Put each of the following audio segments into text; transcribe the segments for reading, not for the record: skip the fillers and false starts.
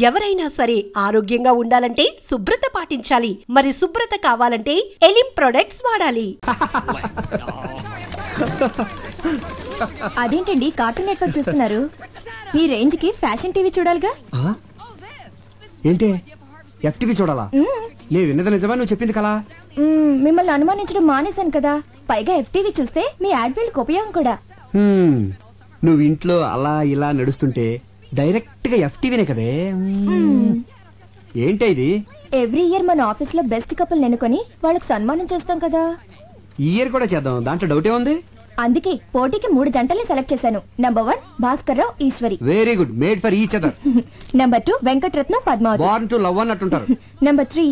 ఎవరైనా సరే ఆరోగ్యంగా ఉండాలంటే శుభ్రత పాటించాలి. మరి శుభ్రత కావాలంటే ఎలిం ప్రొడక్ట్స్ వాడాలి. అదేంటండి కార్టూన్ నెట్వర్క్ చూస్తున్నారు? మీ రేంజ్ కి ఫ్యాషన్ టీవీ చూడాలిగా. ఏంటి ఎఫ్టీవీ చూడాలా? నేను విన్నది నిజమా నువ్వు చెప్పింది కలా? మిమ్మల్ని అనుమానించడం మానేశాను కదా. పైగా ఎఫ్టీవీ చూస్తే మీ యాడ్వేల్కి ఉపయోగం కూడా. నువ్వు ఇంట్లో అలా ఇలా నడుస్తుంటే డైరెక్ట్ గా ఎఫ్టీవీనే కదే. ఏంటి ఇది? ఎవ్రీ ఇయర్ మన ఆఫీస్ లో బెస్ట్ కపుల్ నెనుకొని వాళ్ళకి సన్మానం చేస్తాం కదా. ఈ ఇయర్ కూడా చేద్దాం, దాంట్లో డౌటే ఉంది. అందుకే పోటీకి 3 జంటల్ని సెలెక్ట్ చేశాను. Number 1 Bhaskar Rao Eshwari. Very good, made for each other. Number 2 Venkataratnam Padmavathi. Born to love అన్నట్టుంటారు. నంబర్ 3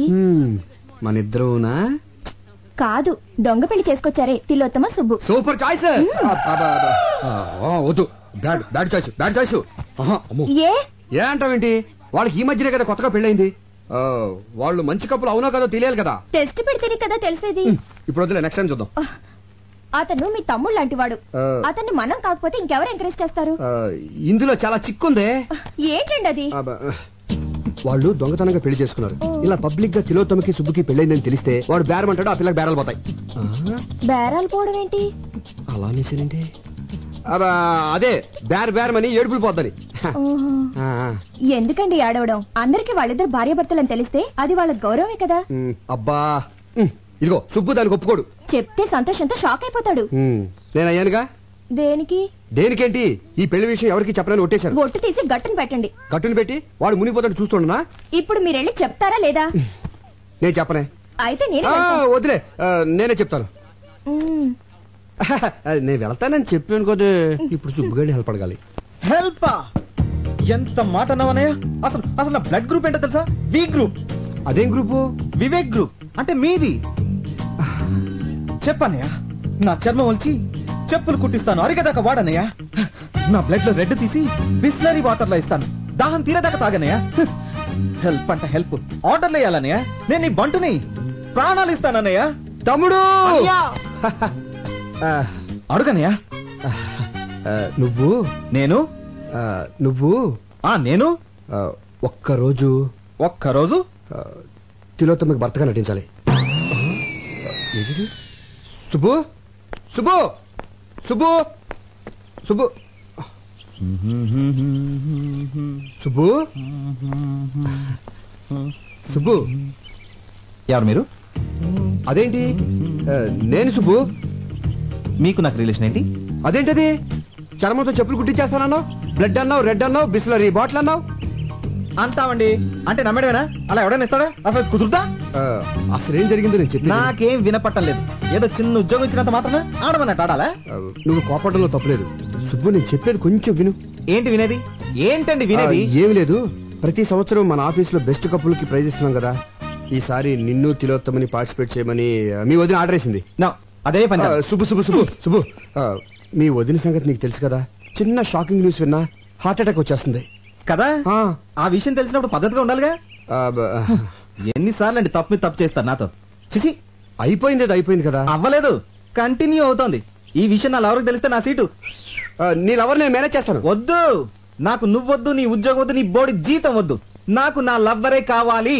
మన ఇద్దరునా? కాదు, దొంగ పెళ్లి చేసుకొచ్చారే తిలోత్తమ సుబ్బు. Super choice. వద్దు, బ్యాడ్ చాయిస్, బ్యాడ్ చాయిస్. ఏ అంటావేంటి? వాళ్ళకి ఈ మధ్యనే కదా కొత్తగా పెళ్ళైంది. వాళ్ళు మంచి కప్పులు అవునో కదా తెలియాలి కదా. టెస్ట్ పెడితేనే కదా తెలిసేది. ఇప్పుడు వద్దులే, నెక్స్ట్ టైం చూద్దాం. అతను మీ తమ్ముడు లాంటి వాడు. అతన్ని మనం కాకపోతే ఇంకెవరు ఎంకరేజ్ చేస్తారు? ఇందులో చాలా చిక్కుందే. ఏంటండి అది? వాళ్ళు దొంగతనంగా పెళ్లి చేసుకున్నారు. ఇలా పబ్లిక్ గా తిలోత్తమకి సుబ్బుకి పెళ్ళైందని తెలిస్తే వాడు బేరం అంటాడు, ఆ పిల్లకి బేరాలు పోతాయి. బేరాలు పోవడం ఏంటి? అలా అనేసేనండి. అదే బేరమని ఏడుపులు పోద్దని. ఎందుకండి ఏడవడం? అందరికి వాళ్ళిద్దరు భార్యాభర్తలని తెలిస్తే అది వాళ్ళ గౌరవమే కదా. అబ్బా, ఇదిగో సుబ్బు దానికి ఒప్పుకోడు. చెప్తే సంతోషంతో షాక్ అయిపోతాడు. నేను అయ్యానుగా. దేనికి? దేనికేంటి? ఈ పెళ్లి విషయం ఎవరికి చెప్పనని ఒట్టేశాను. ఒట్టు తీసి గట్టును పెట్టండి. గట్టును పెట్టి వాడు మునిగిపోతాడు చూస్తుండనా? ఇప్పుడు మీరెళ్ళి చెప్తారా లేదా? నేను చెప్పనే. అయితే నేనే వదిలే, నేనే చెప్తాను. నేను వెళ్తానని చెప్పాను కదా. ఇప్పుడు సుబ్బుగాడి హెల్ప్ అడగాలి. హెల్ప్? ఎంత మాట అన్నావనయ్య? అసలు నా బ్లడ్ గ్రూప్ ఏంటో తెలుసా? V group. అదేం గ్రూపు? వివేక్ గ్రూప్. అంటే మీది. చెప్పనయ్య, నా చర్మం వచ్చి చెప్పులు కుట్టిస్తాను, అరిగేదాకా వాడనయ్య. నా బ్లడ్ లో రెడ్ తీసి బిస్లరీ వాటర్ లో ఇస్తాను, దాహం తీరేదాకా తాగనయ్య. హెల్ప్ అంట హెల్ప్. ఆర్డర్లు వేయాలన్నయ్య. నేను నీ బంటుని, ప్రాణాలు ఇస్తానన్నయ్య. తమ్ముడు అడుగనయ్య. నువ్వు నేను నువ్వు నేను ఒక్కరోజు తిలోత్తమకి భర్తగా నటించాలి. సుబ్బు సుబ్బు సుబ్బు సుబ్బు సుబ్బు సుబ్బు ఎవరు మీరు? అదేంటి నేను సుబ్బు. మీకు నాకు రిలేషన్ ఏంటి? అదేంటది? చర్మంతో చెప్పులు కుట్టించేస్తానన్నావు, బ్లడ్ అన్నావు, రెడ్ అన్నావు, బిస్లరీ బాటిల్ అన్నావు. అంటావండి అంటే నమ్మడమేనా? అలా ఎవడైనా ఇస్తాడా? అసలు కుదురుతా? అసలు ఏం జరిగిందో నేను చెప్పి. నాకేం వినపట్టం లేదు. ఏదో చిన్న ఉద్యోగం ఇచ్చినంత మాత్రమే ఆడమన్నట్టు ఆడాలా? నువ్వు కోపడంలో తప్పలేదు సుబ్బు, నేను చెప్పేది కొంచెం విను. ఏంటి వినేది? ఏంటండి వినేది? ఏమి లేదు, ప్రతి సంవత్సరం మన ఆఫీస్ లో బెస్ట్ కప్పులకి ప్రైజ్ ఇస్తున్నాం కదా. ఈసారి నిన్ను తిలోత్తమని పార్టిసిపేట్ చేయమని మీ వదిన ఆర్డర్ వేసింది. అదే పని. సుబ్బు సుబ్బు సుబ్బు సుబ్బు మీ వదిన సంగతి నీకు తెలుసు కదా. చిన్న షాకింగ్ న్యూస్ విన్నా హార్ట్ అటాక్ వచ్చేస్తుంది కదా. ఆ విషయం తెలిసినప్పుడు పద్ధతిగా ఉండాలిగా. ఎన్నిసార్లు అండి తప్పు చేస్తారు నాతో? చిసి, అయిపోయింది కదా. అవ్వలేదు, కంటిన్యూ అవుతోంది. ఈ విషయం నా లవర్కి తెలిస్తే నా సీటు. నీ లవర్ నేను మేనేజ్ చేస్తాను. వద్దు, నాకు నువ్వొద్దు, నీ ఉద్యోగం వద్దు, నీ బోడి జీతం వద్దు. నాకు నా లవ్వరే కావాలి.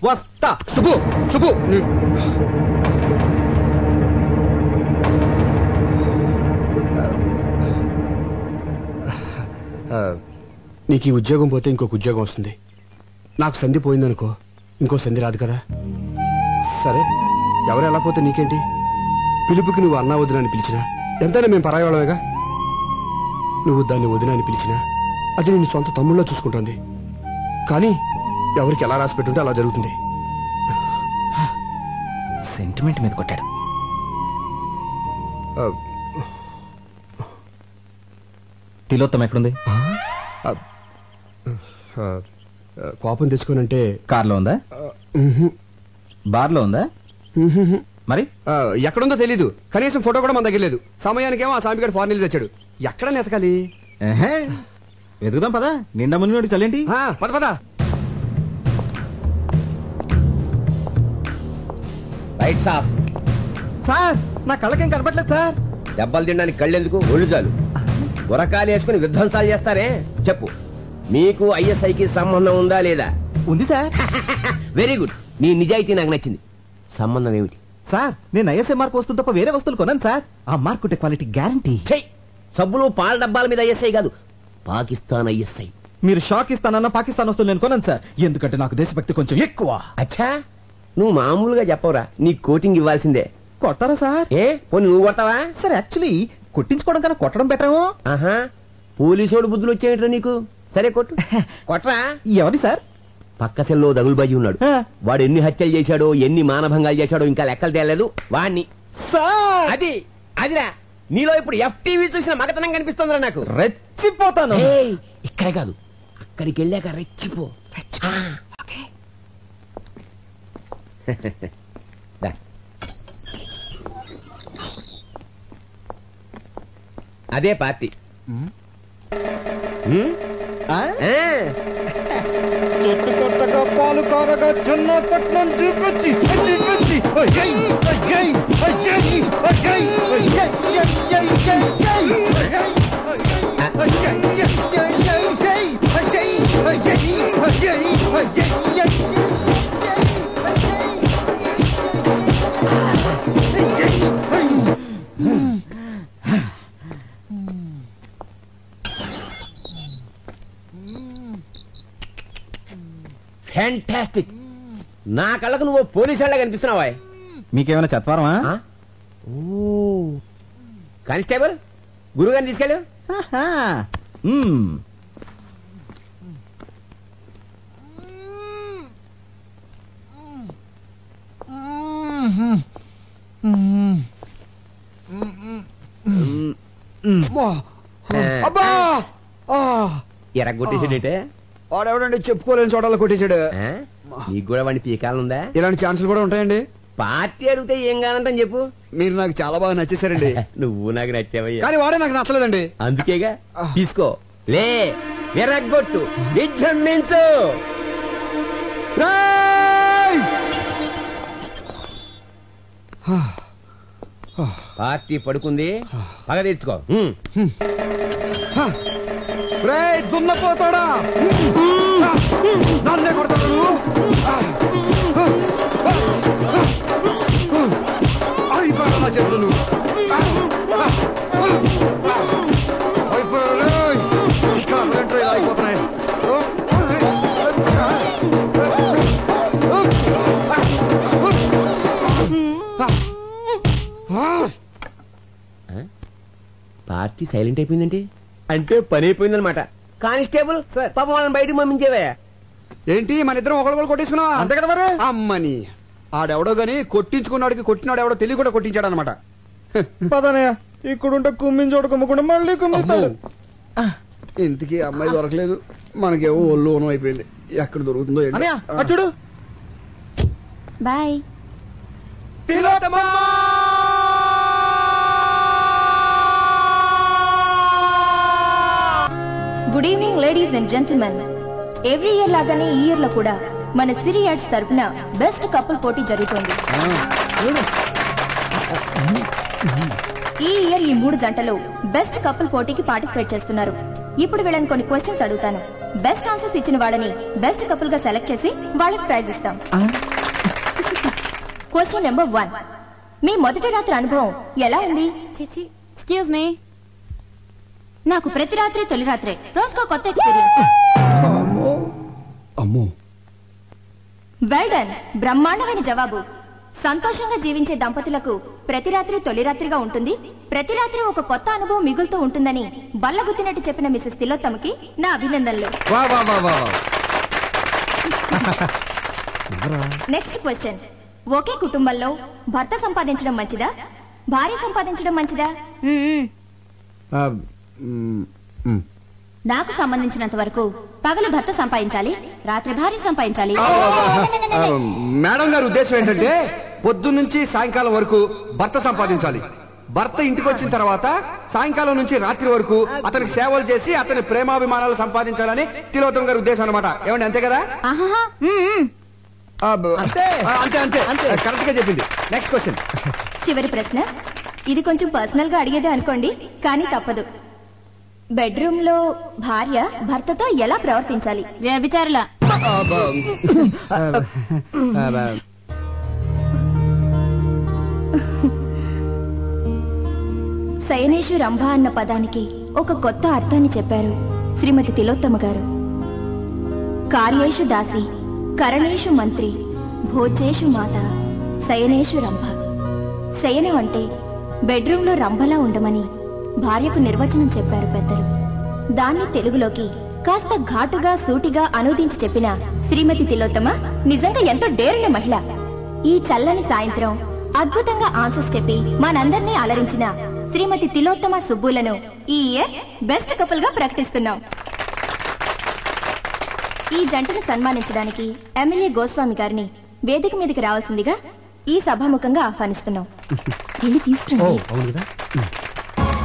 వస్తా. సుబ్బు సుబ్బు నీకు ఈ ఉద్యోగం పోతే ఇంకొక ఉద్యోగం వస్తుంది. నాకు సంధి పోయిందనుకో, ఇంకో సంధి రాదు కదా. సరే, ఎవరు ఎలా పోతే నీకేంటి? పిలుపుకి నువ్వు అన్నా వదిన అని పిలిచినా ఎంతైనా మేము పరాయవాళ్ళమేగా. నువ్వు దాన్ని వదిన అని పిలిచినా అది నేను సొంత తమ్ముళ్ళలో చూసుకుంటుంది. కానీ ఎవరికి ఎలా రాసి పెట్టుంటే అలా జరుగుతుంది. సెంటిమెంట్ మీద కొట్టాడు. తిలోత్తమ ఎక్కడుంది? కోపం తెచ్చుకోనంటే కార్లో ఉందా? బార్లో ఉందా? మరి ఎక్కడుందో తెలీదు. కనీసం ఫోటో కూడా మన దగ్గర లేదు. సమయానికేమో ఆ సామిగాడు ఫారెన్ వెళ్ళి తెచ్చాడు. ఎక్కడ నెతకాలి? వెతుకుదాం పదా. నిండా మునిగి చల్లేంటి? పద పద. Rights of. సార్, నా కళ్ళకేం కనపట్లేదు సార్. దెబ్బలు తినడానికి కళ్ళెందుకు? ఒళ్ళు చాలు. గురకాలు వేసుకుని విధ్వంసాలు చేస్తారే. చెప్పు, మీకు ఐఎస్ఐకి సంబంధం ఉందా లేదా? ఉంది సార్. Very good. నీ నిజాయితీ నాకు నచ్చింది. సంబంధం ఏమిటి? సార్ నేను ఐఎస్ఐ మార్క్ వస్తువులు తప్ప వేరే వస్తువులు కొనను సార్. ఆ మార్క్ ఉంటే క్వాలిటీ గ్యారంటీ. సబ్బులు పాల డబ్బాల మీద ఐఎస్ఐ కాదు, పాకిస్తాన్ ఐఎస్ఐ. మీరు షాక్ ఇస్తానన్న పాకిస్తాన్ వస్తువులు నేను కొనను సార్, ఎందుకంటే నాకు దేశభక్తి కొంచెం ఎక్కువ. అచ్చా, నువ్వు మామూలుగా చెప్పవురా, నీ కోటింగ్ ఇవ్వాల్సిందే. కొట్టారా సార్? ఏ పోనీ నువ్వు కొడతావా? సార్ యాక్చువల్లీ కొట్టించుకోవడం కన్నా కొట్టడం బెటరేమో. ఆహా, పోలీసోడు బుద్ధులు వచ్చేయట్రా నీకు. సరే కొట్టు. కొట్టరా. ఎవరి సార్? పక్క సెల్లో దగులుబాజీ ఉన్నాడు. వాడు ఎన్ని హత్యలు చేశాడో, ఎన్ని మానభంగాలు చేశాడో ఇంకా లెక్కలు తేలేదు. వాణ్ణి. సార్ అదిరా నీలో ఇప్పుడు ఎఫ్టీవీ చూసిన మగతనం కనిపిస్తుందిరా నాకు. రెచ్చిపోతాను. ఇక్కడే కాదు, అక్కడికి వెళ్ళాక రెచ్చిపో. అదే పార్టీ. చెట్టు కొట్టగా పాలు కారగా చిన్నపట్నం చూపించి ఫ్యాంటాస్టిక్. నా కళ్ళకు నువ్వు పోలీసు వాళ్ళ కనిపిస్తున్నావా? మీకేమైనా చత్వారమా? కానిస్టేబుల్, గురుగారిని తీసుకెళ్ళు. ఎరగొట్టేసాడంటే వాడెవడండి చెప్పుకోలేని చోటలో కొట్టేశాడు. నీకు కూడా వాడిని పీకాలనుందా? ఇలాంటి ఛాన్సులు కూడా ఉంటాయండి. పార్టీ అడిగితే ఏం కానంటని చెప్పు. మీరు నాకు చాలా బాగా నచ్చేసారండి. నువ్వు నాకు నచ్చావయ్యా. కానీ వాడే నాకు నచ్చలేదండి. అందుకేగా తీసుకో. లే, విరగ్గొట్టు, విజృంభించు. పార్టీ పడుకుంది, పగ తీర్చుకో. దున్నపోతాడా, నన్నే కొడతాడు నువ్వు. అయిపోయాడు నా చేతులు నువ్వు. అయిపోయాడు. ఇంకా అర్థంటే ఇలా అయిపోతున్నాయి. పార్టీ సైలెంట్ అయిపోయిందంటే అంటే పని అయిపోయిందనమాట. కానిస్టేబుల్ పాపం వాళ్ళని బయటకు పంపించేవా? ఏంటి మన ఇద్దరం ఒకళ్ళు కొట్టేసుకున్నావా? అంతే కదా మరి. అమ్మని ఆడెవడో గాని కొట్టించుకున్నాడికి కొట్టినాడు ఎవడో తెలియ కూడా కొట్టించాడు అనమాట. పదనయ్య, ఇక్కడుంటే కుమ్మించోడు కుమ్మకుండా మళ్ళీ కుమ్మిస్తాడు. ఇంతకీ అమ్మాయి దొరకలేదు, మనకేమో ఒళ్ళు ఓనం అయిపోయింది. ఎక్కడ దొరుకుతుందో చూడు. Bye. Good evening ladies and gentlemen. Every year లాగానే ఈ ఇయర్ లో కూడా మన సిరి యాడ్స్ తరపున బెస్ట్ కపుల్ పోటీ జరుగుతోంది. ఈ ఇయర్ ఈ 3 జంటలు బెస్ట్ కపుల్ పోటీకి పార్టిసిపేట్ చేస్తున్నారు. ఇప్పుడు వీళ్ళని కొన్ని క్వశ్చన్స్ అడుగుతాను. బెస్ట్ ఆన్సర్స్ ఇచ్చిన వాళ్ళని బెస్ట్ కపుల్ గా సెలెక్ట్ చేసి వాళ్ళకి ప్రైజ్ ఇస్తాం. Question number 1. మీ మొదటి రాత్రి అనుభవం ఎలా ఉంది? ఎక్స్క్యూజ్ మీ, నాకు ప్రతి రాత్రి తొలి రాత్రే, రోజుకో కొత్త ఎక్స్పీరియన్స్. అమ్మో, వెల్ డన్, బ్రహ్మాండమైన జవాబు. సంతోషంగా జీవించే దంపతులకు ప్రతి రాత్రి తొలి రాత్రిగా ఉంటుంది, ప్రతి రాత్రి ఒక కొత్త అనుభవం మిగులుతూ ఉంటుందని బల్లగుద్దినట్టు చెప్పిన మిసెస్ తిలోత్తమకి నా అభినందనలు. Next question. ఒకే కుటుంబంలో భర్త సంపాదించడం మంచిదా, భార్య సంపాదించడం మంచిదా? నాకు సంబంధించినంత వరకు పగలు భర్త సంపాదించాలి, రాత్రి భార్య సంపాదించాలి. మేడం గారి ఉద్దేశం ఏంటంటే పొద్దున్న నుంచి సాయంకాలం వరకు భర్త సంపాదించాలి, భర్త ఇంటికి వచ్చిన తర్వాత సాయంకాలం నుంచి రాత్రి వరకు అతనికి సేవలు చేసి అతని ప్రేమాభిమానాలు సంపాదించాలని తిలోత్తమ గారి ఉద్దేశం అనమాట. ఏమండి అంతే కదా? అంతే అంతే అంతే, కరెక్ట్ గా చెప్పింది. Next question. చివరి ప్రశ్న. ఇది కొంచెం పర్సనల్ గా అడిగేదే అనుకోండి, కానీ తప్పదు. బెడ్రూమ్ లో భార్య భర్తతో ఎలా ప్రవర్తించాలి? వ్యభిచారుల. శయనేషు రంభ అన్న పదానికి ఒక కొత్త అర్థాన్ని చెప్పారు శ్రీమతి తిలోత్తమ గారు. కార్యేషు దాసి, కరణేషు మంత్రి, భోజేషు మాత, శయనేషు రంభ. శయనం అంటే బెడ్రూంలో రంభలా ఉండమని భార్యకు నిర్వచనం చెప్పారు పెద్దలు. దాన్ని తెలుగులోకి కాస్త ఘాటుగా సూటిగా అనువదించి చెప్పిన శ్రీమతి తిలోత్తమ నిజంగా ఎంతో డేరున్న మహిళ. ఈ చల్లని సాయంత్రం అద్భుతంగా ఆన్సర్స్ చెప్పి మనందరినీ అలరించిన శ్రీమతి తిలోత్తమ సుబ్బులను ఈ ఇయర్ బెస్ట్ కపుల్ గా ప్రకటిస్తున్నాం. ఈ జంటను సన్మానించడానికి ఎమ్మెల్యే గోస్వామి గారిని వేదిక మీదకి రావాల్సిందిగా ఈ సభాముఖంగా ఆహ్వానిస్తున్నాం. వెళ్ళి తీసుకురండి.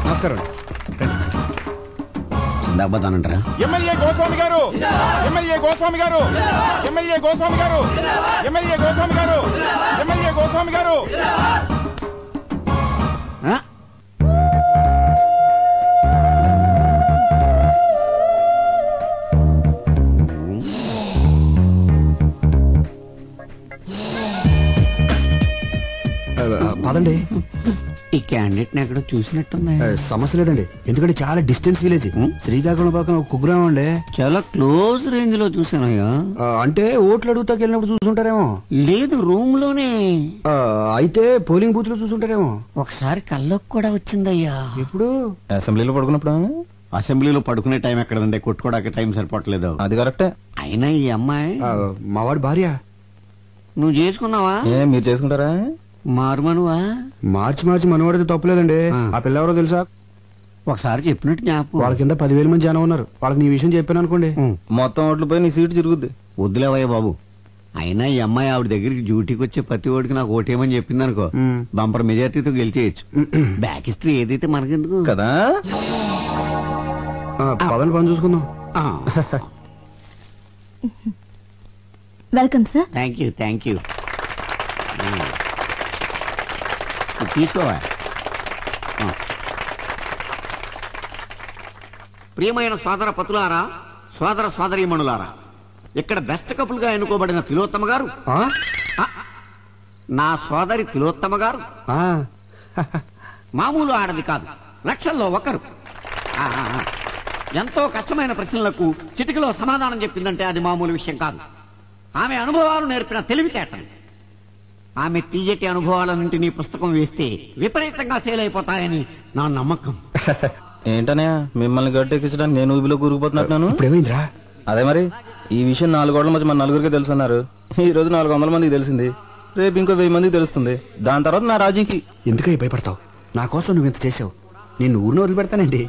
నమస్కారం. చిందాబాదానంటారా? ఎమ్మెల్యే గోస్వామి గారు, ఎమ్మెల్యే గోస్వామి గారు, ఎమ్మెల్యే గోస్వామి గారు, ఎమ్మెల్యే గోస్వామి గారు, ఎమ్మెల్యే గోస్వామి గారు. పదండి. ఈ క్యాండిడేట్ ని ఎక్కడో చూసినట్టుంది. సమస్య లేదండి, ఎందుకంటే చాలా డిస్టెన్స్ విలేజ్. శ్రీకాకుళం పక్కన ఒక కుగ్రామం అండి. చాలా క్లోజ్ రేంజ్ లో చూసానయ్యా. అంటే ఓట్లు అడుగుతాకి వెళ్ళినప్పుడు చూసుంటారేమో. లేదు, రూమ్ లోనే. అయితే పోలింగ్ బూత్ లో చూసుంటారేమో. ఒకసారి కల్లోకి కూడా వచ్చిందయ్యా. ఇప్పుడు అసెంబ్లీలో పడుకున్నప్పుడు. అసెంబ్లీలో పడుకునే టైం ఎక్కడండి, కొట్టుకోవడానికి టైం సరిపోవట్లేదు. అది కరెక్టే. అయినా ఈ అమ్మాయి మావాడి భార్య. నువ్వు చేసుకున్నావా? మీరు చేసుకుంటారా? మారుమనువా? మార్చి మనవాడితే తప్పలేదండి. ఆ పిల్ల ఎవరో తెలుసా? ఒకసారి చెప్పినట్టు జ్ఞాపకం. వాళ్ళ కింద 10,000 మంది జనం ఉన్నారు. వాళ్ళకి నీ విషయం చెప్పాను అనుకోండి, మొత్తం ఓట్లు పోయి నీ సీటు తిరుగుద్ది. వద్దులేవయ్య బాబు. అయినా ఈ అమ్మాయి ఆవిడ దగ్గరికి డ్యూటీకి వచ్చే ప్రతి ఓడికి నాకు ఓటేమని చెప్పింది అనుకో, బంపర్ మెజార్టీతో గెలిచేయచ్చు. బ్యాక్ హిస్టరీ ఏదైతే మనకెందుకు కదా. పదని పని చూసుకుందాం. Welcome sir. Thank you. తీసుకోవా. ప్రియమైన సోదర పతులారా, సోదర సోదరీమణులారా, ఇక్కడ బెస్ట్ కపుల్ గా ఎన్నుకోబడిన తిలోత్తమ గారు, నా సోదరి తిలోత్తమ గారు మామూలు ఆడది కాదు, లక్షల్లో ఒకరు. ఎంతో కష్టమైన ప్రశ్నలకు చిటికలో సమాధానం చెప్పిందంటే అది మామూలు విషయం కాదు. ఆమె అనుభవాలు నేర్పిన తెలివితేటలు, ఆమె తీయటి అనుభవాలన్నింటినీ పుస్తకం వేస్తే విపరీతంగా సేల్ అయిపోతాయని నా నమ్మకం. ఏంటనే మిమ్మల్ని గట్టెక్కించడానికి నేను ఊబిలో కూరుకుపోతున్నాను. ఇప్పుడేమైందిరా? అదే మరి, ఈ విషయం 4 గోడల మధ్య మన నలుగురికి తెలుసున్నారు. ఈ రోజు 400 మందికి తెలిసింది, రేపు ఇంకో 1000 మందికి తెలుస్తుంది. దాని తర్వాత నా రాజీకి. ఎందుకై భయపడతావు? నా కోసం నువ్వు ఇంత చేసావు, నేను ఊరిని వదిలిపెడతానండి.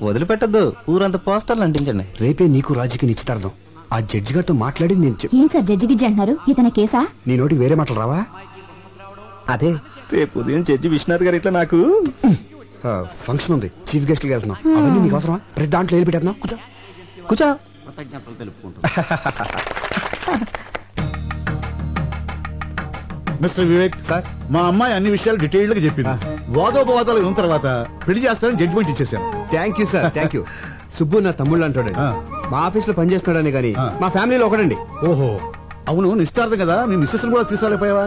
వదిలిపెట్టద్దు, ఊరంతా పోస్టర్లు అంటించండి. రేపే నీకు రాజుకి నిశ్చితార్థం. ఆ జడ్జి గారితో మాట్లాడి నేను ఏం సార్ జడ్జి గిడ్జి అంటున్నారు? ఇతని కేసా? నీ నోటికి వేరే మాటలు రావా? అదే రేపు ఉదయం జడ్జి విశ్వనాథ్ గారు ఇట్లా నాకు ఫంక్షన్ ఉంది, చీఫ్ గెస్ట్ కి వెళ్తున్నాం. అవన్నీ నీకు అవసరమా? ప్రతి దాంట్లో వెళ్ళి పెట్టేస్తున్నాం. కూర్చో. కృతజ్ఞతలు తెలుపుకుంటూ. మిస్టర్ వివేక్ సార్, మా అమ్మాయి అన్ని విషయాలు డీటెయిల్డ్ గా చెప్పింది. వాదోపవాదాలు ఉన్న తర్వాత పెళ్లి చేస్తారని జడ్జిమెంట్ ఇచ్చేసాను. Thank you sir, thank you. Subbu నా తమ్ముళ్ళు అంటాడండి. మా ఆఫీస్ లో పనిచేస్తున్నాడని కానీ మా ఫ్యామిలీలో ఒకడండి. ఓహో, అవును, నిశ్చితార్థం కదా, మీ మిస్సెస్ కూడా తీసుకురాలేపోయావా?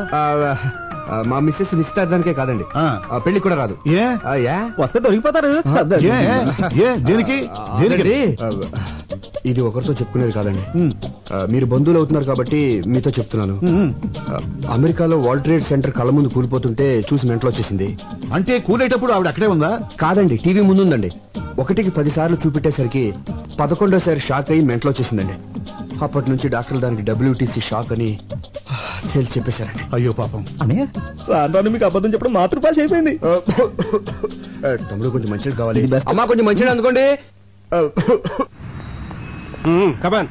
మా మిస్సెస్ నిశ్చితార్థానికే కాదండి, పెళ్లి కూడా రాదు. వస్తే దొరికిపోతారు. దేనికి? ఇది ఒకరితో చెప్పుకునేది కాదండి. మీరు బంధువులు అవుతున్నారు కాబట్టి మీతో చెప్తున్నాను. అమెరికాలో వరల్డ్ ట్రేడ్ సెంటర్ కళ్ళ ముందు కూలిపోతుంటే చూసి మెంటలో వచ్చేసింది. అంటే కూలేటప్పుడు ఆవిడ అక్కడే ఉందా? కాదండి, టీవీ ముందుందండి. 1కి 10 సార్లు చూపెట్టేసరికి 11వ షాక్ అయ్యి మెంటలో వచ్చేసిందండి. అప్పటి నుంచి డాక్టర్లు దానికి WTC షాక్ అని తేల్చి చెప్పేశారండి. అయ్యో పాపం. మీకు అబద్ధం చెప్పడం మాతృభాష అయిపోయింది. తమ్ముడు కొంచెం మంచిది కావాలి. అమ్మా కొంచెం మంచిది అందుకోండి. కమాన్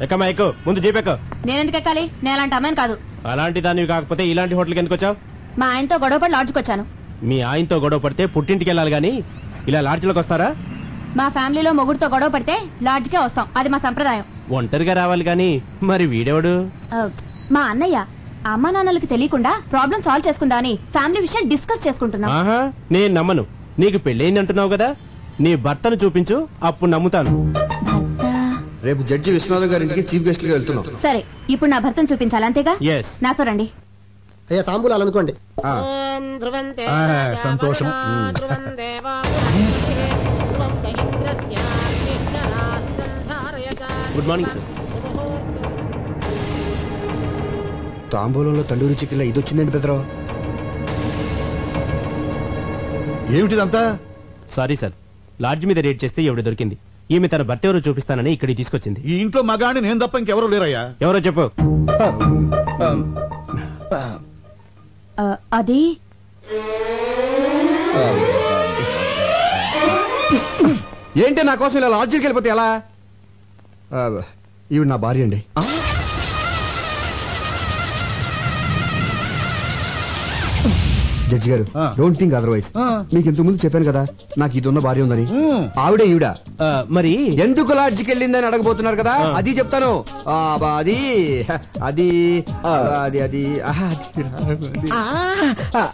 ఎక్కమ్మా, ఎక్కు. ముందు జీప్ ఎక్కు. నేనెందుకు ఎక్కాలి? నేను అలాంటి అమ్మాయిని కాదు. అలాంటి దానివి కాకపోతే ఇలాంటి హోటల్కి ఎందుకు వచ్చావు? మా ఆయనతో గొడవపడి లాడ్జ్కి వచ్చాను. మీ ఆయనతో గొడవ పడితే పుట్టింటికి వెళ్ళాలి గాని ఇలా లాడ్జ్లోకి వస్తారా? మా ఫ్యామిలీలో మొగుడుతో గొడవ పడితే లాడ్జ్కే వస్తాం, అది మా సంప్రదాయం. ఒంటరిగా రావాలి గాని. మరి వీడెవడు? మా అన్నయ్య. అమ్మా నాన్నలకి తెలియకుండా ప్రాబ్లం సాల్వ్ చేసుకుందా అని ఫ్యామిలీ విషయం డిస్కస్ చేసుకుంటున్నాం. నేను నమ్మను. నీకు పెళ్ళయింది అంటున్నావు కదా, నీ భర్తను చూపించు, అప్పుడు నమ్ముతాను. రేపు జడ్జి విశ్వనాథం గారి ఇంటికి చీఫ్ గెస్ట్ గా వెళ్తున్నాం. సరే, ఇప్పుడు నా భర్తను చూపించాలి, అంతేగా? ఎస్. నాతో రండి. అయ్యా తాంబూలాలు అనుకోండి. సంతోషం. Good morning sir. తాంబూలంలో తండూరి చికెన్ ఇది వచ్చిందండి పెద్దరావు. ఏమిటిదంతా? సారీ సార్, లాడ్జ్ మీద రేట్ చేస్తే ఎవడు దొరికింది. ఈమె తన భర్త ఎవరో చూపిస్తానని ఇక్కడికి తీసుకొచ్చింది. ఈ ఇంట్లో మగాడిని నేను తప్ప ఇంకెవరూ లేరయ్యా. ఎవరో చెప్పు. అది ఏంటి నా కోసం ఇలా లాడ్జికి వెళ్ళిపోతే ఎలా? ఈవిడ నా భార్య అండి. జడ్జి గారు, డోంట్ థింక్ అదర్వైజ్. మీకు ఇంతకు ముందు చెప్పాను కదా నాకు ఇది ఉన్న భార్య ఉందని. ఆవిడే ఈవిడ. మరి ఎందుకు లాడ్జికి వెళ్ళిందని అడగబోతున్నారు కదా, అది చెప్తాను. అది అది అది అది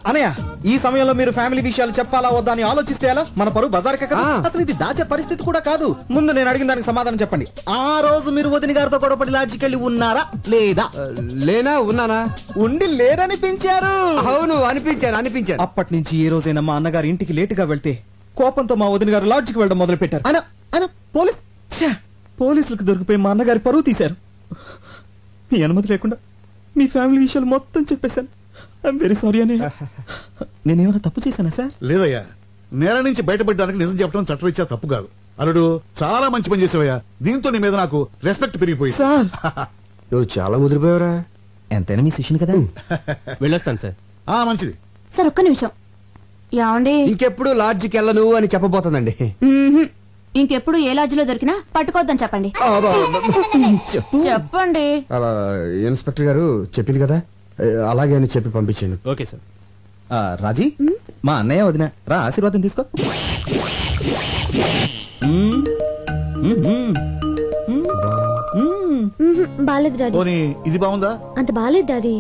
అనయ్య, ఈ సమయంలో మీరు ఫ్యామిలీ విషయాలు చెప్పాలా వద్దా అని ఆలోచిస్తే ఎలా? మన పరువు బజార్కే కదా. అసలు ఇది దాచే పరిస్థితి కూడా కాదు. ముందు నేను అడిగిన దానికి సమాధానం చెప్పండి. ఆ రోజు మీరు వదిన గారితో గొడవపడి లాడ్జికి వెళ్ళి ఉన్నారా లేదా? లేనా ఉన్నానా? ఉండి లేరనిపించారు. అవును, అనిపించాను. అప్పటి నుంచి ఏ రోజైనా మా అన్నగారు ఇంటికి లేటుగా వెళ్తే కోపంతో మా వదిన గారు లాడ్జికి వెళ్ళడం మొదలు పెట్టారు. పోలీసులకు దొరికిపోయి మా అన్నగారి పరువు తీశారు. మీ అనుమతి లేకుండా మీ ఫ్యామిలీ విషయాలు మొత్తం చెప్పేశాను. ఐఎమ్ వెరీ సారీ అని. నేనేమైనా తప్పు చేశానా సార్? లేదయ్యా, నేల నుంచి బయటపడడానికి నిజం చెప్పడం చట్టరీత్యా తప్పు కాదు. అల్లుడు, చాలా మంచి పని చేసావయ్యా. దీంతో నీ మీద నాకు రెస్పెక్ట్ పెరిగిపోయింది. సార్, నువ్వు చాలా ముదిరిపోయావరా. ఎంతైనా మీ శిష్యుని కదా. వెళ్ళొస్తాను సార్. మంచిది సార్, ఒక్క నిమిషం. ఏమండి, ఇంకెప్పుడు లాడ్జికి వెళ్ళను అని చెప్పబోతుందండి. ఇంకెప్పుడు ఏ లాడ్జిలో దొరికినా పట్టుకోవద్దని చెప్పండి. చెప్పండి. ఇన్స్పెక్టర్ గారు చెప్పింది కదా, అలాగే అని చెప్పి పంపించాను. Okay sir. రాజీ, మా అన్నయ్య వదిన రా, ఆశీర్వాదం తీసుకో. బాలేదు డాడీ. పోనీ ఇది బాగుందా? అంత బాలేదు డాడీ.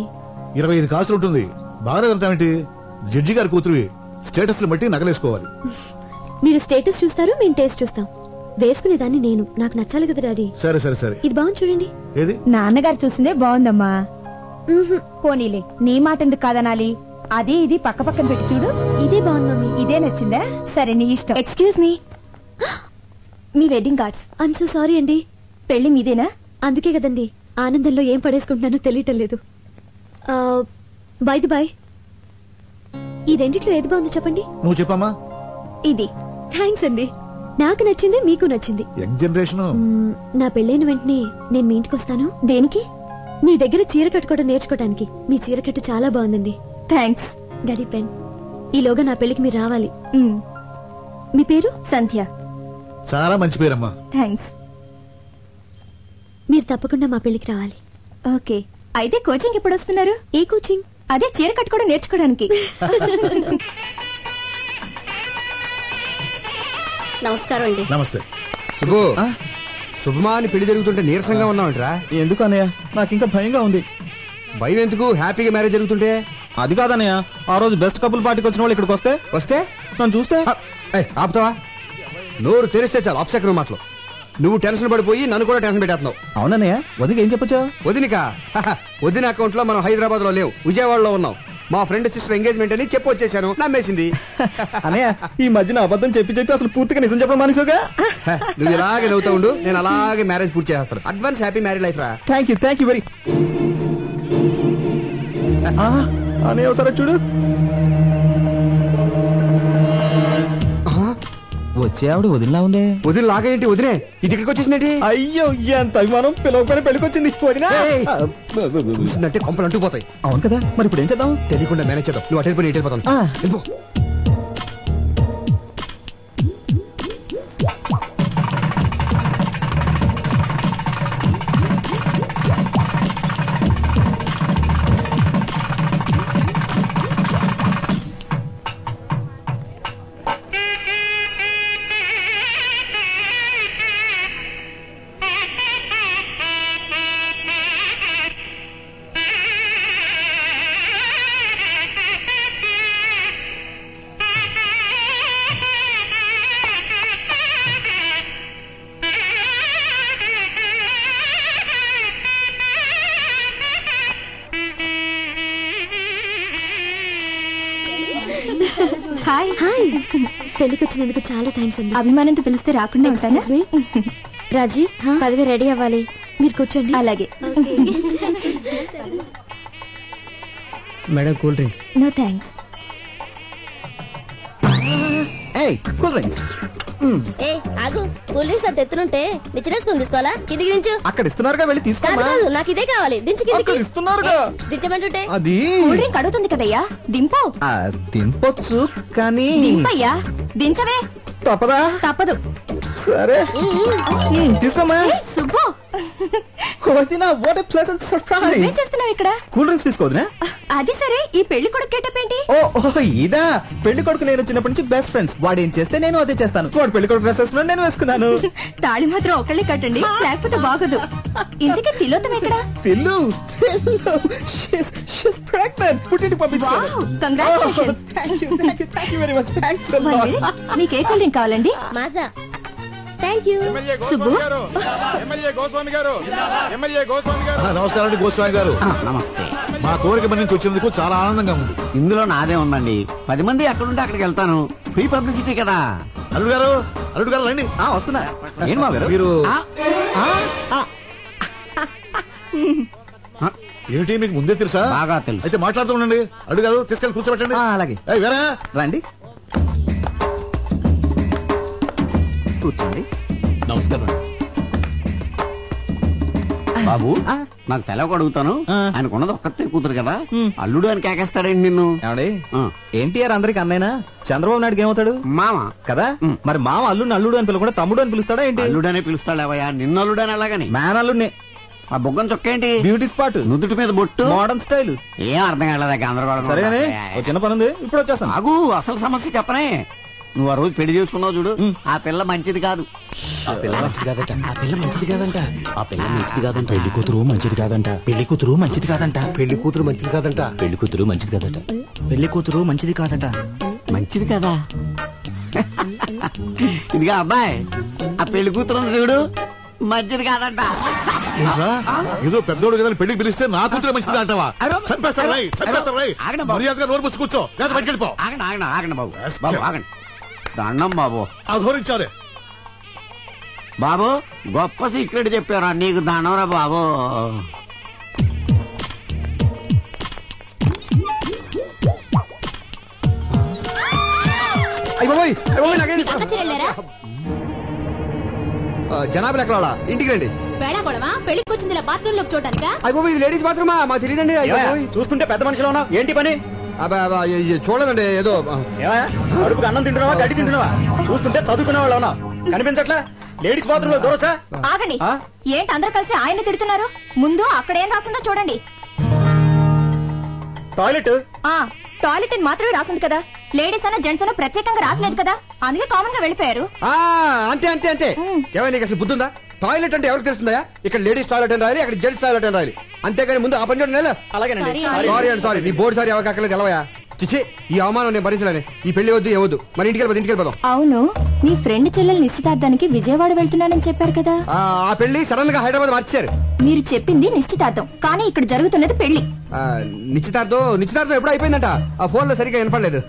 25 కాసులు ఉంటుంది. బాగా వెళ్తామేంటి? జడ్జి గారి కూతురు స్టేటస్ బట్టి నగలేసుకోవాలి. మీరు స్టేటస్ చూస్తారు, మేము టేస్ట్ చూస్తాం. వేసుకునేదాన్ని నేను, నాకు నచ్చాలి కదా డాడీ. సరే సరే సరే. ఇది బాగుంది చూడండి. ఏది? నాన్నగారు చూసిందే బాగుందమ్మా. పోనీలే, నీ మాట ఎందుకు కాదనాలి? అదే ఇది పక్క పక్కన పెట్టి చూడు. ఇదే బాగుంది మమ్మీ. ఇదే నచ్చిందా? సరే, నీ ఇష్టం. Excuse me, me wedding cards. I'm so sorry అండి. పెళ్లి మీదేనా? అందుకే కదండి ఆనందంలో ఏం పడేసుకుంటున్నానో తెలియటం లేదు. బై ది బై, ఈ రెండిట్లో ఏది బాగుందో చెప్పండి. నువ్వు చెప్పమ్మా. ఇది. థ్యాంక్స్ అండి, నాకు నచ్చింది, మీకు నచ్చింది. Young generation. నా పెళ్ళైన వెంటనే నేను మీ ఇంటికి వస్తాను. దేనికి? మీ దగ్గర చీర కట్టుకోవడం నేర్చుకోవడానికి. మీ చీర కట్టు చాలా బాగుందండి. థ్యాంక్స్. Daddy pen. ఈలోగా నా పెళ్లికి మీరు రావాలి. మీ పేరు? సంధ్య. చాలా మంచి పేరమ్మా. థ్యాంక్స్. మీరు తప్పకుండా మా పెళ్లికి రావాలి. ఓకే. అయితే కోచింగ్ ఎప్పుడు వస్తున్నారు? ఏ కోచింగ్? అదే చీర కట్టుకోవడం నేర్చుకోవడానికి. నమస్కారం అండి. నమస్తే. శుభు, శుభమా అని పెళ్లి జరుగుతుంటే నీరసంగా ఉన్నావంటరా? ఎందుకు అన్నయ్య, నాకు ఇంకా భయంగా ఉంది. భయం ఎందుకు? హ్యాపీగా మ్యారేజ్ జరుగుతుంటే. అది కాదన్నయ్య, ఆ రోజు బెస్ట్ కపుల్ పార్టీకి వచ్చిన వాళ్ళు ఇక్కడికి వస్తే నన్ను చూస్తే ఆపుతావా? నోరు తెరిస్తే చాలు అప్సెకరం మాటలు. నువ్వు టెన్షన్ పడిపోయి నన్ను కూడా టెన్షన్ పెట్టేస్తున్నావు. అవునన్నయ్య, వదిన ఏం చెప్పొచ్చా? వదినిక వదిన అకౌంట్ లో మనం హైదరాబాద్ లో లేవు, విజయవాడలో ఉన్నాం. మా ఫ్రెండ్ సిస్టర్ ఎంగేజ్మెంట్ అని చెప్పి వచ్చేసాను. నమ్మేసింది. అన్నయ్య, ఈ మధ్యన అబద్ధం చెప్పి చెప్పి అసలు పూర్తిగా నిజం చెప్పడం మానేసావుగా. నువ్వు ఇలాగే నవ్వుతా ఉండు, నేను అలాగే మ్యారేజ్ పూర్తి చేస్తాను. అడ్వాన్స్ హ్యాపీ మ్యారేజ్ లైఫ్ రా. Thank you very. అన్నయ్య ఒకసారి చూడు. వచ్చే ఆవిడ వదినలా ఉందే. వదిన లాగేంటి? వదిలే ఇది ఇక్కడికి వచ్చేసినట్టు. అయ్యో, ఎంత అభిమానం! పిలవకపోయినా పెళ్లికొచ్చింది వదిన. చూసిందంటే కొంపలు అంటుకుపోతాయి. అవును కదా, మరి ఇప్పుడు ఏం చేద్దాం? తెలియకుండా మేనేజ్ చేద్దాం. నువ్వు అటెండ్ పోయి వెళ్ళిపోతాను. హాయ్ హాయ్ పెళ్లికి వచ్చినందుకు చాలా థ్యాంక్స్ అండి. అభిమానంతో పిలిస్తే రాకుండా ఉంటానా? రాజీ పదవి రెడీ అవ్వాలి, మీరు కూర్చోండి. అలాగే. Madam cool drink. No thanks. Cool drinks ఏ ఆగు, కూల్ డ్రింక్స్ అంత ఎత్తునుంటే నిచ్చినేసుకుని తీసుకోవాలా? కిందికి దించు. అక్కడ ఇస్తున్నారుగా, వెళ్ళి తీసుకోమా. కాదు, నాకు ఇదే కావాలి. దించు కిందికి. ఇస్తున్నారుగా. దించమంటుంటే అది కూల్ డ్రింక్ అడుగుతుంది కదయ్యా, దింపు. దింపొచ్చు కానీ దింపయ్యా, దించవే. తప్పదా? తప్పదు. సరే తీసుకోమా. Subbu, what a pleasant surprise. ఏం చేస్తున్నావు ఇక్కడ? కూల్ డ్రింక్స్ తీసుకోవద్దునా? అది సరే, ఈ పెళ్లి కొడుకు గెటప్ ఏంటి? ఓ ఇదా. పెళ్లి కొడుకు నేను చిన్నప్పటి నుంచి బెస్ట్ ఫ్రెండ్స్. వాడు ఏం చేస్తే నేను అదే చేస్తాను. వాడు పెళ్లి కొడుకు డ్రెస్ వేసుకున్నాడు, నేను వేసుకున్నాను. తాళి మాత్రం ఒకళ్ళే కట్టండి, లేకపోతే బాగోదు. ఇంతకీ తిలోతం ఎక్కడ? Tillu she's pregnant. పుట్టింటికి పంపించాను. Wow, congratulations. Thank you very much. Thanks a lot. మీకు ఏ కూల్ డ్రింక్ కావాలండి? Maaza. Thank you. Subbu, MLA Goswami గారు, ఎమ్మెల్యే గోస్వామి గారు. నమస్కారం అండి గోస్వామి గారు. నమస్తే. మా కోరిక మన నుంచి వచ్చినందుకు చాలా ఆనందంగా ఉంది. ఇందులో నాదే ఉందండి. 10 మంది ఎక్కడుంటే అక్కడికి వెళ్తాను. ఫ్రీ పబ్లిసిటీ కదా. అల్లుడు గారు, అల్లుడు గారు రండి. వస్తున్నా. ఏం మా గారు మీరు ఆ, ఏమిటి మీకు ముందే తెలుసా? బాగా తెలుసు. అయితే మాట్లాడుతూ ఉండండి. అల్లుడు గారు తీసుకెళ్ళి కూర్చోబెట్టండి. అలాగే. ఏయ్, వేరా రండి కూర్చోండి. నమస్కారం. బాబు, నాకు తెలవక అడుగుతాను. ఆయనకున్నది ఒక్కతే కూతురు కదా, అల్లుడు అని కేకేస్తాడండి నిన్ను. ఏమండి, ఆ. ఎన్టీఆర్ అందరికి అన్నైనా, చంద్రబాబు నాయుడుకి ఏమవుతాడు? మామ. కదా. మరి మామ అల్లుడిని అల్లుడు అని పిలవకుండా తమ్ముడు అని పిలుస్తాడా ఏంటి? అల్లుడనే పిలుస్తాడేవయ్యా, నిన్ను అల్లుడని అలాగని. మ్యాన్ అల్లుడిని. ఆ బొగ్గం చొక్కేంటి? Beauty spot. నుదుటి మీద బొట్టు. Modern style. ఏం అర్థం కాలేదా? గందరగోళం. సరేగానే, ఓ చిన్న పని ఉంది, ఇప్పుడు వచ్చేస్తాను. ఆగు, అసలు సమస్య చెప్పనే. నువ్వు ఆ రోజు పెళ్లి చేసుకున్నావు చూడు, ఆ పిల్ల మంచిది కాదు. ఆ పిల్ల మంచిది కాదట. ఆ పిల్ల మంచిది కాదంట. ఆ పిల్ల మంచిది కాదంట. పెళ్లి కూతురు మంచిది కాదంట. పెళ్లి కూతురు మంచిది కాదంట. పెళ్లి కూతురు మంచిది కాదంట. పెళ్లి కూతురు మంచిది కాదట. పెళ్లి కూతురు మంచిది కాదంట. మంచిది కదా. ఇదిగా అబ్బాయి, ఆ పెళ్లి కూతురు ఉంది చూడు, మంచిది కాదంట. ఏంట్రా? ఏదో పెద్దోడు కదా పెళ్లికి పిలిస్తే నా కూతురు మంచిది అంటావా? చంపేస్తారు రై, చంపేస్తారు రై. ఆగండి బాబు. మర్యాదగా నోరు మూసి కూర్చో, లేదా బయటికి వెళ్ళిపో. ఆగండి ఆగండి ఆగండి బాబు. బాబు ఆగండి. దండం బాబు. అధోరించారే. బాబు, గొప్ప సీక్రెట్ చెప్పారా నీకు, దండంరా బాబు. జనాభా ఎక్కడ వాళ్ళ? ఇంటికి రండి. పెళ్లికి వచ్చింది బాత్రూమ్ లోకి చూడటానికా? అయిపోయి ఇది లేడీస్ బాత్రూమా? మాకు తెలియదండి. చూస్తుంటే పెద్ద మనిషిలో ఉన్నావు, ఏంటి పని? చూడదండి, ఏదో అడుపుకి అన్నం తింటున్నావా, గడ్డి తింటున్నావా? చూస్తుంటే చదువుకునే వాళ్ళు ఉన్నావు, కనిపించట్లా? లేడీస్ బాత్రూమ్ లో దూరొచ్చా? ఆగండి. ఏంటి అందరూ కలిసి ఆయన తిడుతున్నారు? ముందు అక్కడ ఏం రాసిందో చూడండి. టాయిలెట్. టాయిలెట్ అని మాత్రమే రాసింది కదా, లేడీస్ అన్న జెంట్స్ అన్న ప్రత్యేకంగా రాసలేదు కదా, అందుకే కామన్ గా వెళ్ళిపోయారు. అంతే అంతే అంతే. ఏమైనా నీకు అసలు బుద్ధుందా? టాయిలెట్ అంటే ఎవరికి తెలుస్తుందా? ఇక్కడ లేడీస్ టాయిలెట్ అని రాయాలి, అక్కడ జెంట్స్ టాయిలెట్ అని రాయాలి. అంతేగాని ముందు ఆ పని చూడండి. అలాగేనండి. సారీ అండి, సారీ. నీ బోర్డు సారీ ఎవరికి అక్కర్లేదు, తెలవయా? చిచ్చి, ఈ అవమానం నేను భరించలేను. ఈ పెళ్లి వద్దు, ఏవద్దు. మరి ఇంటికి వెళ్ళిపోదాం. అవును, నీ ఫ్రెండ్ చెల్లెలు నిశ్చితార్థానికి విజయవాడ వెళ్తున్నానని చెప్పారు కదా. ఆ పెళ్లి సడన్ గా హైదరాబాద్ మార్చారు. మీరు చెప్పింది నిశ్చితార్థం, కానీ ఇక్కడ జరుగుతున్నది పెళ్లి. నిశ్చితార్థం ఎప్పుడు అయిపోయిందంట. ఆ ఫోన్ లో సరిగ్గా వినపడలేదు.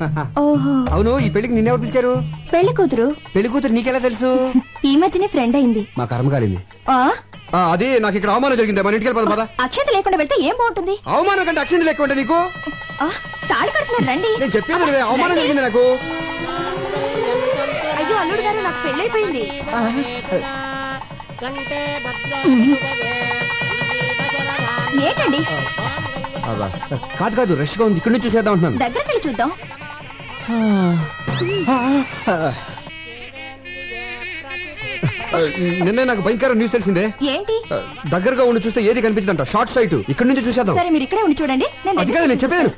ఓహో. అవును, ఈ పెళ్లికి నిన్నెవరు పిలిచారు? పెళ్లి కూతురు. పెళ్లి కూతురు నీకెలా తెలుసు? ఈ మధ్యనే ఫ్రెండ్ అయింది. మా కర్మ కాలింది. అది నాకు ఇక్కడ అవమానం జరిగింది. మన ఇంటికి వెళ్ళిపోదాం పద. అక్షంత లేకుండా వెళ్తే ఏం బాగుంటుంది? అవమానం కంటే అక్షంత లేకుండా ఉంటే నీకు తాళి కడుతున్నారు, రండి. నేను చెప్పేది అవమానం జరిగింది నాకు. అయ్యో అల్లుడు గారు, నాకు పెళ్ళైపోయింది. ఏంటండి? కాదు రష్ గా ఉంది, ఇక్కడ నుంచి చూసేద్దాం అంటున్నాను. దగ్గరికి వెళ్ళి చూద్దాం. నిన్నే నాకు భయంకర న్యూస్ తెలిసిందే. ఏంటి? దగ్గరగా ఉండి చూస్తే ఏది కనిపించదంట. Short site. ఇక్కడ నుంచి చూసేద్దాం. సరే, మీరు ఇక్కడే ఉండి చూడండి. అది కాదు నేను చెప్పేది.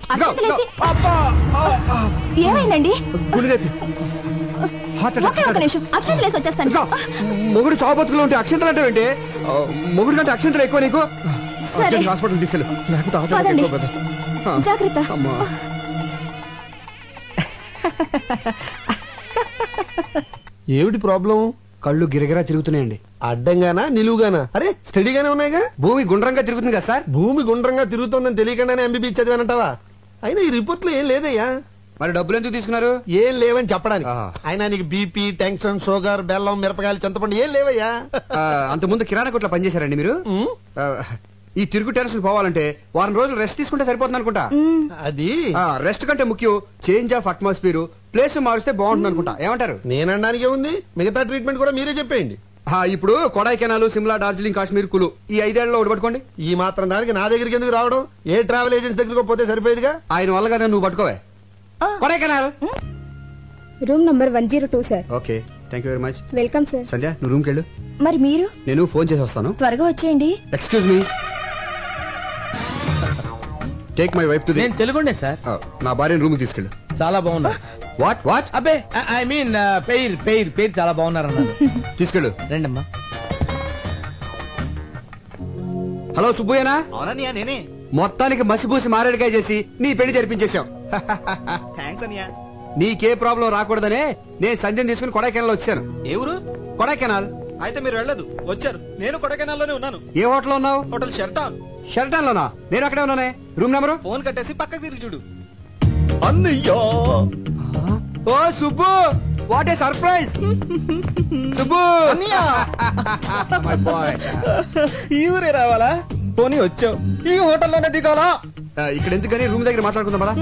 ఏమైందండి? అక్షంతలేసి వచ్చేస్తాను. మొగుడు చావు బతుకులు ఉంటే అక్షంతలు అంటే ఏంటి? మొగుడు కంటే అక్షంతలు ఎక్కువ నీకు. హాస్పిటల్ తీసుకెళ్ళు, లేకపోతే జాగ్రత్త. ఏమిటి ప్రాబ్లం? కళ్ళు గిరగిరా తిరుగుతున్నాయండి. అడ్డంగానా నిలువుగానా? అరే స్టడీగానే ఉన్నాయిగా. భూమి గుండ్రంగా తిరుగుతుంది కదా సార్. భూమి గుండ్రంగా తిరుగుతోందని తెలియకుండానే ఎంబీబీ చదివానంటావా? అయినా ఈ రిపోర్ట్ లో ఏం లేదయ్యా. మరి డబ్బులు ఎందుకు తీసుకున్నారు? ఏం లేవని చెప్పడానికి. ఆహా. అయినా నీకు బీపీ, టెన్షన్, షుగర్, బెల్లం, మిరపకాయలు, చింతపండు ఏం లేవయ్యా. అంతకుముందు కిరాణా కొట్లో పనిచేశారండి మీరు? ఈ తిరుగు టెన్షన్ పోవాలంటే వారం రోజులు రెస్ట్ తీసుకుంటే సరిపోతుంది అనుకుంటా. అది రెస్ట్ కంటే ముఖ్యం చేంజ్ ఆఫ్ అట్మాస్ఫియర్, ప్లేస్ మారిస్తే బాగుంటుంది అనుకుంటా. ఏమంటారు? నేనడానికి ఉంది, మిగతా ట్రీట్మెంట్ కూడా మీరే చెప్పేయండి. ఇప్పుడు కొడైకెనాల్, సిమ్లా, డార్జిలింగ్, కాశ్మీర్, కులు ఈ 5 ఏళ్లలో ఒకటి పట్టుకోండి. ఈ మాత్రం దానికి నా దగ్గరికి ఎందుకు రావడం? ఏ ట్రావెల్ ఏజెన్సీ దగ్గరకు పోతే సరిపోయేదిగా. ఆయన వల్ల కదా నువ్వు పట్టుకోవే Kodaikanal. Room number 102 sir. Okay, thank you very much. Welcome sir. Sandhya, నువ్వు రూమ్కి వెళ్ళు. మరి మీరు? నేను ఫోన్ చేసి వస్తాను. త్వరగా వచ్చేయండి. Excuse me, take my wife to the. నేను తెలుగుండే సార్. నా భార్యను రూమ్ తీసుకెళ్ళు. చాలా బాగున్నా. What what? అబ్బే ఐ మీన్ పేరు చాలా బాగున్నారు అన్నారు. తీసుకెళ్ళు. రండమ్మా. హలో సుబ్బయ్యనా? అవునన్నయ్య నేనే. మొత్తానికి మసిపూసి మారేడుకాయ చేసి నీ పెళ్లి జరిపించేశావు. థ్యాంక్స్ అన్నయ్య. నీకే ప్రాబ్లం రాకూడదనే నేను సంధ్యను తీసుకుని కొడైకెనాల్ వచ్చాను. ఏ ఊరు? కొడైకెనాల్. అయితే మీరు వెళ్ళదు, వచ్చారు. నేను కొడైకెనాల్ లోనే ఉన్నాను. ఏ హోటల్ ఉన్నావు? హోటల్ షెర్టాన్. షెల్టన్ లోనా? నేను అక్కడే ఉన్నానే. Room number? ఫోన్ కట్టేసి పక్కకి తిరిగి చూడు. అన్నయ్యో. ఓ Subbu, what a surprise. Subbu my boy. ఈ ఊరే రావాలా? పోనీ వచ్చావు, ఈ హోటల్లోనే దిగాలా? ఇక్కడ ఎందుకని రూమ్ దగ్గర మాట్లాడుకుందాం పదా.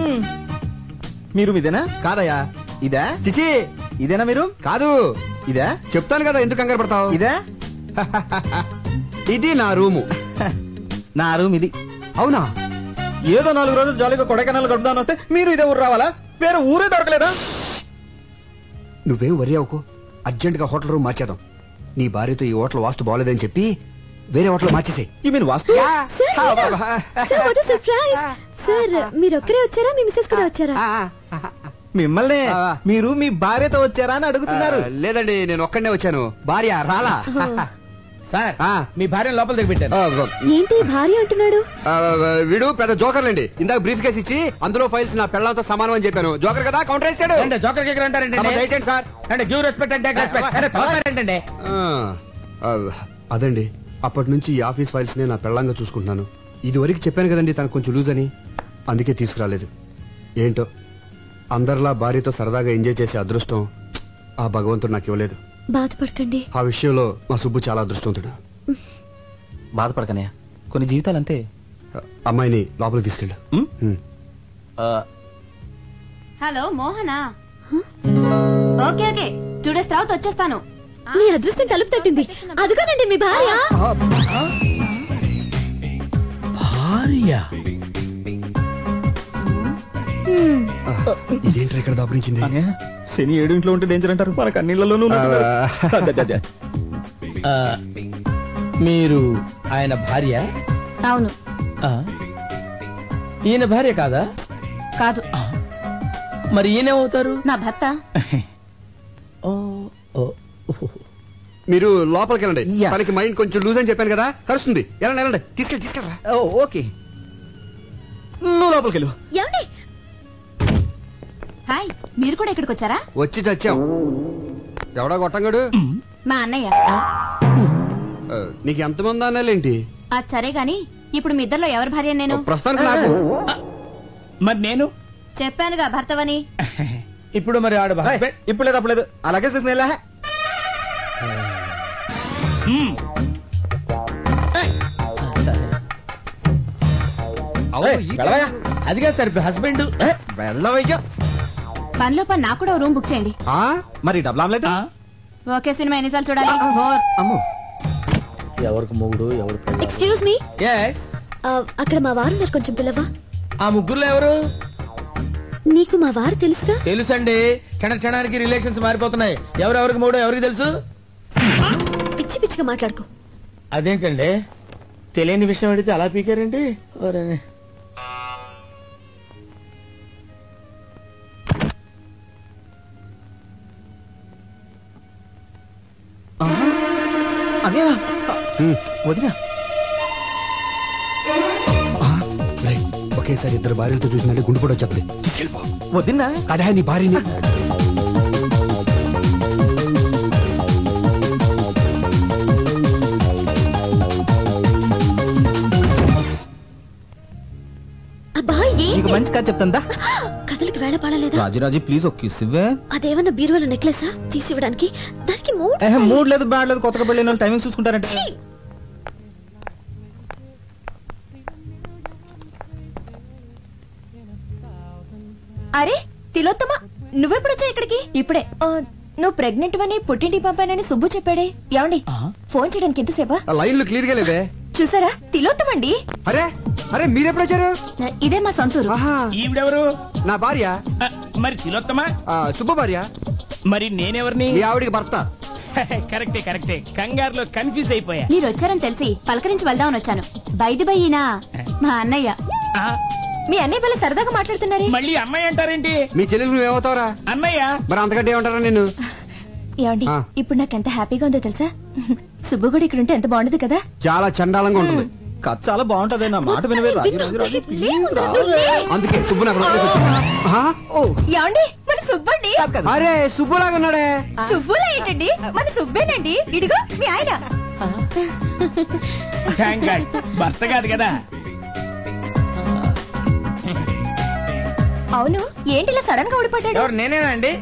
మీరు ఇదేనా? కాదయ్యా. ఇదా? చిచి, ఇదేనా మీరు? కాదు. ఇదా? చెప్తాను కదా, ఎందుకు కంగారు పడతావు? ఇదా? ఇది నా రూము. నా రూమ్ ఇది. అవునా? ఏదో 4 రోజులు జాలీగా కొడైకెనాల్ గడుపుదాని వస్తే మీరు ఇదే ఊరు రావాలా? వేరే ఊరే దొరకలేదా? నువ్వేం వరి అవ్వకు, అర్జెంట్ గా హోటల్ రూమ్ మార్చేద్దాం. నీ భార్యతో ఈ హోటల్ వాస్తు బాగోలేదని చెప్పి వేరే హోటల్ మార్చేసే. ఈ మీన్ వాస్తు? సార్ మీరు ఒక్కరే వచ్చారా? మీ మిస్సెస్ కూడా వచ్చారా? మిమ్మల్ని మీరు మీ భార్యతో వచ్చారా అని అడుగుతున్నారు. లేదండి, నేను ఒక్కడనే వచ్చాను, భార్య రాలా. సార్ మీ భార్యను లోపల దిగబెట్టారు. ఏంటి భార్య అంటున్నాడు? వీడు పెద్ద జోకర్లండి. ఇందాక బ్రీఫ్ కేసు ఇచ్చి అందులో ఫైల్స్ నా పెళ్ళంతో సమానం అని చెప్పాను. జోకర్ కదా, కౌంటర్ వేసాడు. జోకర్ కేకర్ అంటారంటే దయచేయండి సార్. అంటే గివ్ రెస్పెక్ట్ అంటే ఏంటంటే అదండి, అప్పటి నుంచి ఈ ఆఫీస్ ఫైల్స్ నే నా పెళ్ళంగా చూసుకుంటున్నాను. ఇది వరకు చెప్పాను కదండి తనకు కొంచెం లూజ్ అని, అందుకే తీసుకురాలేదు. ఏంటో అందరిలా భార్యతో సరదాగా ఎంజాయ్ చేసే అదృష్టం ఆ భగవంతుడు నాకు ఇవ్వలేదు. బాధపడకండి. ఆ విషయంలో మా సుబ్బు చాలా అదృష్టవంతుడు. బాధపడకనే, కొన్ని జీవితాలు అంతే. అమ్మాయిని లోపలికి తీసుకెళ్ళు. Hello Mohana? Okay okay, 2 days తర్వాత వచ్చేస్తాను. మీ అదృష్టం తలుపు తట్టింది. అదిగోనండి మీ భార్య. ఇదేంటి ఇక్కడ దాపురించింది? శని 7 ఇంట్లో ఉంటే డేంజర్ అంటారు, మనకు అన్నిళ్లలోనూ. మీరు ఆయన భార్య? అవును. ఈయన భార్య కాదా? కాదు. మరి ఈయనేమవుతారు? నా భర్త. మీరు లోపలికి వెళ్ళండి. తనకి మైండ్ కొంచెం లూజ్ అని చెప్పాను కదా, కలుస్తుంది. వెళ్ళండి వెళ్ళండి, తీసుకెళ్ళరా. ఓకే, నువ్వు లోపలికి వెళ్ళు. హాయ్, మీరు కూడా ఇక్కడికి వచ్చారా? వచ్చి చచ్చాం. ఎవడా గొట్టంగాడు? మా అన్నయ్య. నీకు ఎంతమంది అన్నాలేంటి? అది సరే గాని ఇప్పుడు మీ ఇద్దరిలో ఎవరి భార్య? నేను. ప్రస్తుతానికి నాకు. మరి నేను చెప్పానుగా భర్తవని. ఇప్పుడు మరి ఆడు ఇప్పుడు లేదు అప్పుడు లేదు. అలాగే తీసుకునేలా. అదిగా సార్ హస్బెండ్. వెళ్ళవయ్యా. పనిలో పని నాకు కూడా రూమ్ బుక్ చేయండి. మరి డబుల్ ఆమ్లెట్? ఓకే, సినిమా ఎన్నిసార్లు చూడాలి? అమ్మో, ఎవరికి మొగుడు ఎవరు? Excuse me. అక్కడ మా వారు ఉన్నారు, కొంచెం పిల్లవా? ఆ ముగ్గురులో ఎవరు? నీకు మా వారు తెలుసుగా? తెలుసండి, క్షణానికి రిలేషన్స్ మారిపోతున్నాయి. ఎవరెవరికి మూడో ఎవరికి తెలుసు? పిచ్చి పిచ్చిగా మాట్లాడుకో. అదేంటండి, తెలియని విషయం అడిగితే అలా పీకారండి. వదినా, ఒకేసారి ఇద్దరు భార్యలతో చూసినట్టే గుండు కూడా చెప్పలే. తీసుకెళ్ళిపో. వదినా కదా నీ భార్యని. అబ్బా, మంచి కథ చెప్తుందా? కథలకి వేళ పడలేదా? రాజీ ప్లీజ్ ఒక కిస్ ఇవ్వే. అదేమన్నా బీరువాల నెక్లెసా తీసివ్వడానికి? దానికి మూడ్ లేదు బ్యాడ్ లేదు, కొత్తగా పెళ్ళిన వాళ్ళు టైమింగ్ చూసుకుంటారంటే. అరే తిలోత్తమ, నువ్వెప్పుడొచ్చా ఇక్కడికి? ఇప్పుడే. నువ్వు ప్రెగ్నెంట్ అని పుట్టింటి పంపానని సుబ్బు చెప్పాడే. ఏమండి ఫోన్ చేయడానికి ఎంతసేపా? లైన్లు క్లియర్ గా లేవే. చూసారా, తిలోత్తమండి. అరే అరే మీరెప్పుడు వచ్చారు? ఇదే మా సొంతూరు. ఈవిడెవరు? నా భార్య. మరి తిలోత్తమా? సుబ్బు భార్య. మరి నేనెవరిని? మీ ఆవిడికి భర్త. కరెక్టే కరెక్టే, కంగారులో కన్ఫ్యూజ్ అయిపోయా. మీరు వచ్చారని తెలిసి పలకరించి వెళ్దామని వచ్చాను. బైది బయ్యినా మా అన్నయ్య. మీ అన్నయ్య వల్ల సరదాగా మాట్లాడుతున్నారే. మళ్ళీ అమ్మాయి అంటారేంటి? మీ చెల్లెలు నువ్వేమవుతావరా? అన్నయ్య. మరి అంతకంటే ఏమంటారా నేను? ఏమండి ఇప్పుడు నాకు ఎంత హ్యాపీగా ఉందో తెలుసా? సుబ్బు కూడా ఇక్కడ ఉంటే ఎంత బాగుండదు కదా? చాలా చండాలంగా ఉంటుంది. కథ చాలా బాగుంటది, నా మాట వినవే. అందుకే సుబ్బు నాకు ఏమండి మన సుబ్బండి. అరే సుబ్బులాగా ఉన్నాడే. సుబ్బులా ఏంటండి, మన సుబ్బేనండి. ఇడిగో మీ ఆయన. భర్త కాదు కదా. అవును, ఏంటి ఇలా సడన్ గా ఊడిపడ్డాడు? నేనేనండి.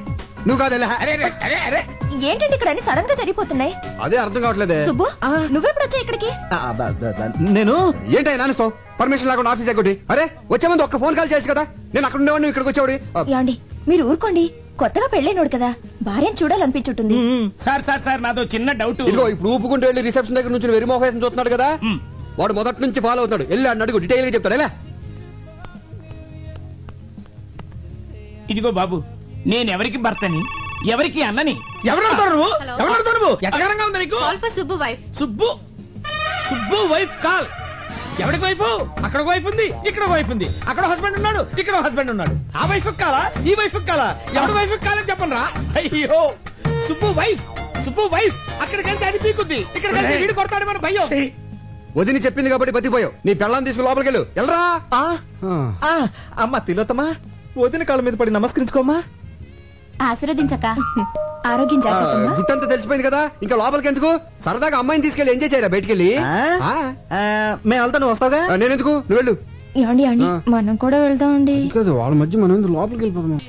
నువ్వు కాదు. ఏంటండి ఇక్కడ అన్ని సడన్ గా జరిగిపోతున్నాయి? అదే అర్థం కావట్లేదే. సుబ్బు నువ్వెప్పుడు వచ్చా ఇక్కడికి? నేను ఏంటో నాన్నతో పర్మిషన్ లేకుండా ఆఫీస్ ఎక్కటి. అరే వచ్చే ముందు ఒక్క ఫోన్ కాల్ చేయొచ్చు కదా. నేను అక్కడ ఉండేవాడిని, ఇక్కడికి వచ్చేవాడి. ఏమండి మీరు ఊరుకోండి, కొత్తగా పెళ్ళైనోడు కదా, భార్యను చూడాలనిపించుంటుంది. సార్ సార్ సార్ నాదో చిన్న డౌట్. ఇదిగో ఇప్పుడు ఊపుకుంటూ వెళ్ళి రిసెప్షన్ దగ్గర నుంచి వెరీ మోహేసం చూస్తున్నాడు కదా, వాడు మొదటి నుంచి ఫాలో అవుతాడు. వెళ్ళి అన్న అడుగు, డీటెయిల్ గా చెప్తాడు. ఎలా? ఇదిగో బాబు, నేనెవరికి భర్తని, ఎవరికి అన్నని? ఎవరు నువ్వు? ఎట్టగారంగా ఉంది నీకు? Subbu wife. Subbu Subbu wife call. ఎవరికి వైఫ్? అక్కడ వైఫ్ ఉంది, ఇక్కడ వైఫ్ ఉంది. అక్కడ హస్బెండ్ ఉన్నాడు, ఇక్కడ హస్బెండ్ ఉన్నాడు. ఆ వైఫ్ కాలా, ఈ వైఫ్ కాలా? ఎవరి వైఫ్ కాలని చెప్పండి రా. అయ్యో సుబ్బు వైఫ్, సుబ్బు వైఫ్. అక్కడికి వెళ్తే అది పీకుద్ది, ఇక్కడికి వెళ్తే వీడు కొడతాడు మన భయం. వదిని చెప్పింది కాబట్టి బతిపోయావు. నీ పెళ్ళాన్ని తీసుకుని లోపలికి వెళ్ళు. వెళ్ళరా. అమ్మా తిలోత్తమా, వదిన కాళ్ళ మీద పడి నమస్కరించుకోమ్మా. ఆశీర్వదించక ఆరోగ్యం జాగ్రత్త. గుట్టంతా తెలిసిపోయింది కదా, ఇంకా లోపలికి ఎందుకు? సరదాగా అమ్మాయిని తీసుకెళ్ళి ఎంజాయ్ చేయరా బయటికెళ్ళి. మేము వెళ్తా, నువ్వు వస్తావుగా. నేనెందుకు, నువ్వు వెళ్ళు. ఏమండి మనం కూడా వెళ్దామండి. వాళ్ళ మధ్య మనం లోపలికి వెళ్ళిపోతాం.